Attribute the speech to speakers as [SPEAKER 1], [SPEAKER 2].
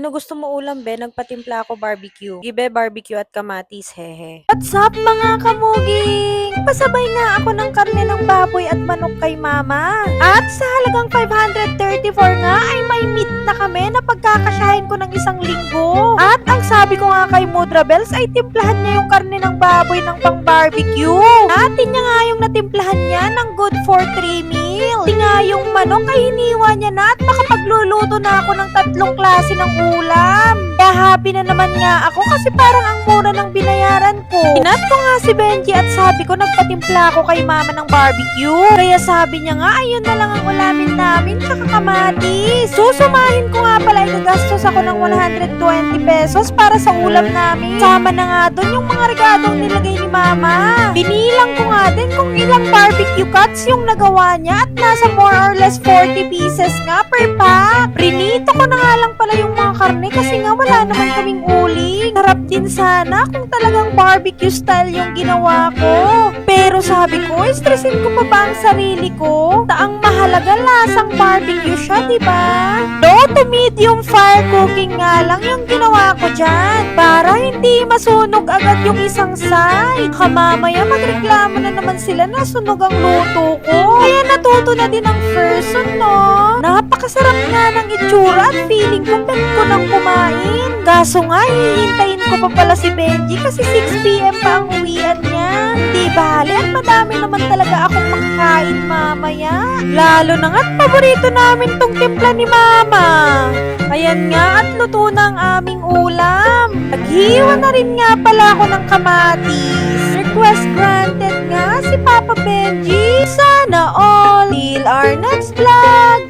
[SPEAKER 1] Ano gusto mo ulam, be? Nagpatimpla ako barbecue. Gibe, barbecue at kamatis, hehe. What's up, mga kamuging? Pasabay nga ako ng karne ng baboy at manok kay mama. At sa halagang 534 nga ay may meat na kami na pagkakasyahin ko ng isang linggo. At ang sabi ko nga kay Mudra Bells ay timplahan niya yung karne ng baboy ng pang barbecue. Atin niya nga yung natimplahan niya ng good for 3 meal. Di nga yung manok ay hiniwa niya na at makapagluluto na ako ng 3 klase ng ulam. Kaya happy na naman nga ako kasi parang ang mura ng binayaran ko. Inat ko nga si Benji at sabi ko nagpatimpla ako kay mama ng barbecue. Kaya sabi niya nga ayun na lang ang ulamin namin tsaka kamatis. Susumahin ko nga pala igagastos ako ng 120 pesos para sa ulam namin. Sama na nga doon yung mga regadong nilagay ni mama. Binilang ko nga din kung ilang barbecue cuts yung nagawa niya at nasa more or less 40 pieces nga per pack. Prinito ko na nga lang pala yung mga karne kasi nga wala naman kaming uling. Sarap din sana kung talagang barbecue style yung ginawa ko. Pero sabi ko, stressin ko pa ba ang sarili ko? Taang mahalaga lasang barbecue siya, diba? Low to medium fire cooking nga lang yung ginawa ko dyan. Para hindi masunog agad yung isang side. Kamamaya magreklamo na naman sila na sunog ang luto ko. Kaya natuto na din ang person, no? Napakasarap nga ng itsura at feeling ko pet ko nang kumain. Kaso nga, hihintayin ko pa pala si Benji kasi 6 PM pa ang uwian niya. Di bale, at madami naman talaga akong makakain mamaya. Lalo na nga't paborito namin tong timpla ni Mama. Ayan nga at luto na ang aming ulam. Naghiwa na rin nga pala ako ng kamatis. Request granted nga si Papa Benji. Sana all. Till our next vlog.